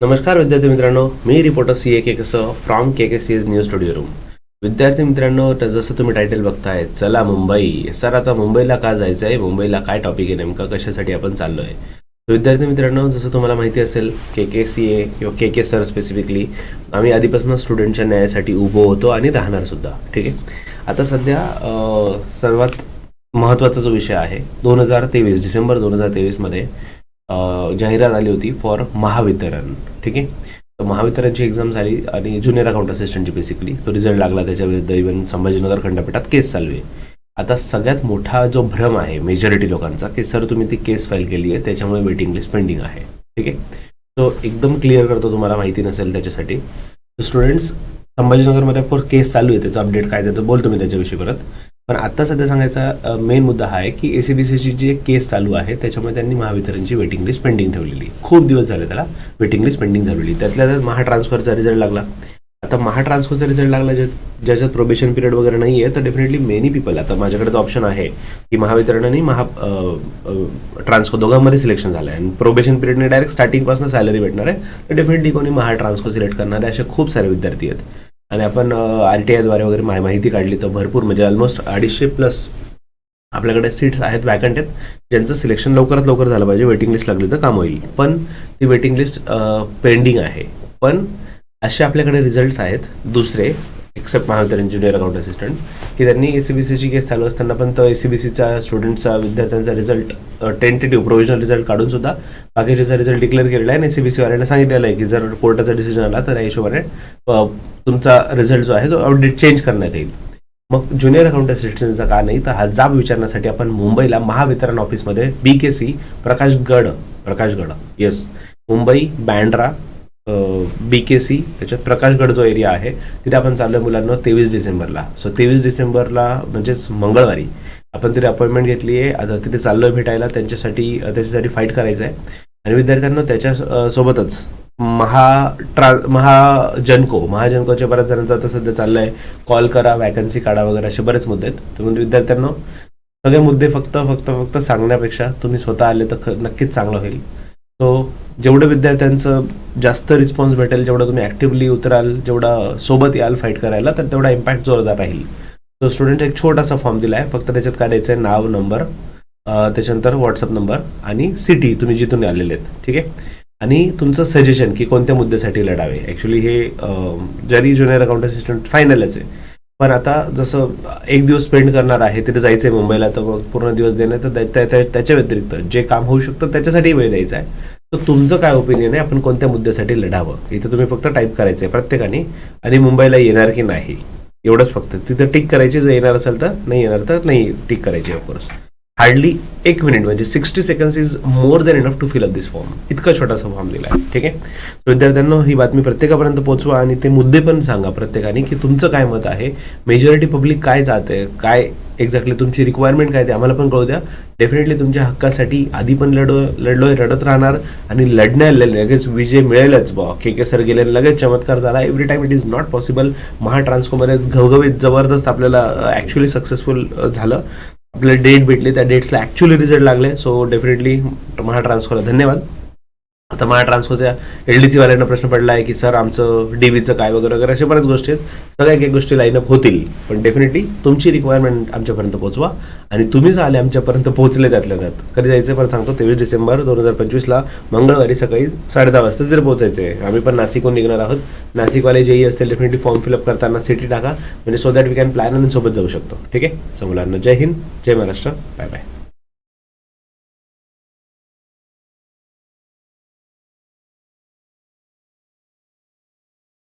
नमस्कार विद्यार्थी मित्रांनो, मी रिपोर्टर सी ए के कसं from K K C S news studio room. विद्यार्थी मित्रांनो, तर जसं तुम्ही टायटल बघताय, चला मुंबई. सर आता मुंबईला का जायचं आहे, मुंबईला काय टॉपिक आहे, नेमका कशासाठी आपण चाललो आहे. विद्यार्थी मित्रांनो, जसं तुम्हाला माहिती असेल के के सी ए किंवा के के सर स्पेसिफिकली आम्ही आधीपासून स्टुडंटच्या न्यायासाठी उभं होतो आणि राहणार सुद्धा. ठीक आहे. आता सध्या सर्वात महत्त्वाचा जो विषय आहे, डिसेंबर 2023मध्ये जाहिरात आली होती फॉर महावितरण. ठीक आहे. तर महावितरणची एक्झाम झाली आणि ज्युनियर अकाउंट असिस्टंटची बेसिकली तो रिझल्ट लागला. त्याच्याविरुद्ध इव्हन संभाजीनगर खंडपीठात केस चालू आहे. आता सगळ्यात मोठा जो भ्रम आहे मेजॉरिटी लोकांचा की सर तुम्ही ती केस फाईल केली आहे त्याच्यामुळे वेटिंग लिस्ट पेंडिंग आहे. ठीक आहे. तो एकदम क्लिअर करतो, तुम्हाला माहिती नसेल त्याच्यासाठी. स्टुडंट्स, संभाजीनगरमध्ये ऑफकोर्स केस चालू आहे, त्याचा अपडेट काय देतो बोलतो मी त्याच्याविषयी परत. पण आत्ता सध्या सांगायचा मेन मुद्दा हा आहे की ACBCची जी केस चालू आहे त्याच्यामुळे त्यांनी महावितरणची वेटिंग लिस्ट पेंडिंग ठेवलेली. खूप दिवस झाले त्याला वेटिंग लिस्ट पेंडिंग झालेली. त्यातल्या त्यात महाट्रान्सफरचा रिझल्ट लागला. आता महाट्रान्सफरचा रिझल्ट लागला ज्याच्यात प्रोबेशन पिरियड वगैरे नाही आहे, तर डेफिनेटली मेनी पीपल, आता माझ्याकडेच ऑप्शन आहे की महावितरण आणि ट्रान्सको दोघांमध्ये सिलेक्शन झालं आहे आणि प्रोबेशन पिरियडने डायरेक्ट स्टार्टिंगपासून सॅलरी भेटणार आहे, तर डेफिनेटली कोणी महाट्रान्सको सिलेक्ट करणारे असे खूप सारे विद्यार्थी आहेत. आणि आपण RTIद्वारे वगैरे माहिती काढली तर भरपूर, म्हणजे ऑलमोस्ट 250+ आपल्याकडे सीट्स आहेत, वॅकंट आहेत, ज्यांचं सिलेक्शन लवकरात लवकर झालं पाहिजे. वेटिंग लिस्ट लागली तर काम होईल, पण ती वेटिंग लिस्ट पेंडिंग आहे. पण असे आपल्याकडे रिझल्ट्स आहेत दुसरे except Mahavitaran junior account assistant की त्यांनी ACBCची केस चालू असताना पण तो ACBCचा स्टुडंटचा विद्यार्थ्यांचा रिझल्ट टेंटेटिव्ह प्रोव्हिजनल रिझल्ट काढून सुद्धा बाकीचा रिझल्ट डिक्लेअर केलेला आहे. आणि ACBCवाल्यांना सांगितलेलं आहे की जर कोर्टाचा डिसिजन आला तर या हिशोबाने तुमचा रिझल्ट जो आहे तो अपडेट चेंज करण्यात येईल. मग ज्युनियर अकाउंट असिस्टंटचा का नाही, तर हा जाब विचारण्यासाठी आपण मुंबईला महावितरण ऑफिसमध्ये BKC Prakashgad yes Mumbai Bandra BKC त्याच्यात प्रकाशगड जो एरिया आहे तिथे आपण चाललो मुलांना 23 डिसेंबरला. सो 23 डिसेंबरला म्हणजेच मंगळवारी आपण तिथे अपॉइंटमेंट घेतली आहे. आता तिथे चाललोय भेटायला, त्याच्यासाठी फाईट करायचं आहे. आणि विद्यार्थ्यांना त्याच्या सोबतच महाजनकोच्या बऱ्याच जणांचं आता सध्या चाललं आहे कॉल करा, वॅकन्सी काढा वगैरे असे बरेच मुद्दे आहेत. त्यामुळे विद्यार्थ्यांना सगळे मुद्दे फक्त सांगण्यापेक्षा तुम्ही स्वतः आले तर नक्कीच चांगलं होईल. सो जेवढं विद्यार्थ्यांचं जास्त रिस्पॉन्स भेटेल, जेवढं तुम्ही ॲक्टिव्हली उतराल, जेवढा सोबत याल फाईट करायला, तर तेवढा इम्पॅक्ट जोरदार राहील. सो स्टुडंट एक छोटासा फॉर्म दिला आहे, फक्त त्याच्यात काय द्यायचं आहे, नाव, नंबर, त्याच्यानंतर व्हॉट्सअप नंबर आणि सिटी तुम्ही जिथून आलेले आहेत. ठीक आहे. आणि तुमचं सजेशन की कोणत्या मुद्द्यासाठी लढावे. ॲक्च्युली हे जरी ज्युनियर अकाउंट असिस्टंट फायनलच आहे, पण आता जसं एक दिवस स्पेंड करणार आहे तिथे जायचं आहे मुंबईला, तर मग पूर्ण दिवस देणं, तर त्याच्या व्यतिरिक्त जे काम होऊ शकतं त्याच्यासाठी वेळ द्यायचा आहे. तर तुमचं काय ओपिनियन आहे, आपण कोणत्या मुद्द्यासाठी लढावं, इथं तुम्ही फक्त टाईप करायचं आहे प्रत्येकाने आणि मुंबईला येणार की नाही एवढंच फक्त तिथं टिक करायची. जर येणार असेल तर, नाही येणार तर नाही टिक करायची. ऑफकोर्स हार्डली 1 मिनिट म्हणजे 60 seconds is more than enough to fill up this form. इतका छोटासा फॉर्म दिला आहे. ठीक आहे. विद्यार्थ्यांना ही बातमी प्रत्येकापर्यंत पोहोचवा आणि ते मुद्दे पण सांगा प्रत्येकाने की तुमचं काय मत आहे, मेजॉरिटी पब्लिक काय जाते, काय एक्झॅक्टली तुमची रिक्वायरमेंट काय ते आम्हाला पण कळू द्या. डेफिनेटली तुमच्या हक्कासाठी आधी पण लढत राहणार आणि लढण्याला लगेच विजय मिळेलच. के सर गेले लगेच चमत्कार झाला. Every time it is not possible. महाट्रान्सकोमध्ये घवघवीत जबरदस्त आपल्याला ॲक्च्युली सक्सेसफुल झालं. आपल्याला डेट भेटली, त्या डेट्सला ॲक्च्युली रिझल्ट लागले. सो डेफिनेटली महाट्रान्सकोला धन्यवाद. आता महाट्रान्सकोच्या LDC वाल्यांना प्रश्न पडला आहे की सर आमचं DVचं काय वगैरे अशा बऱ्याच गोष्टी आहेत. सगळ्या एक गोष्टी लाईनअप होतील, पण डेफिनेटली तुमची रिक्वायरमेंट आमच्यापर्यंत पोहोचवा. आणि तुम्ही जर आले आमच्यापर्यंत पोहोचले त्यातल्या त्यात, कधी जायचं पण सांगतो, 23 डिसेंबर 2025ला मंगळवारी सकाळी 10:30 वाजता तिथे पोहोचायचं आहे. आम्ही पण नाशिकहून निघणार आहोत. नाशिकवाले जेही असतील डेफिनेटली फॉर्म फिलअप करताना सिटी टाका, म्हणजे so that we can plan आणि सोबत जाऊ शकतो. ठीक आहे. सो मुलांना जय हिंद, जय महाराष्ट्र, बाय बाय.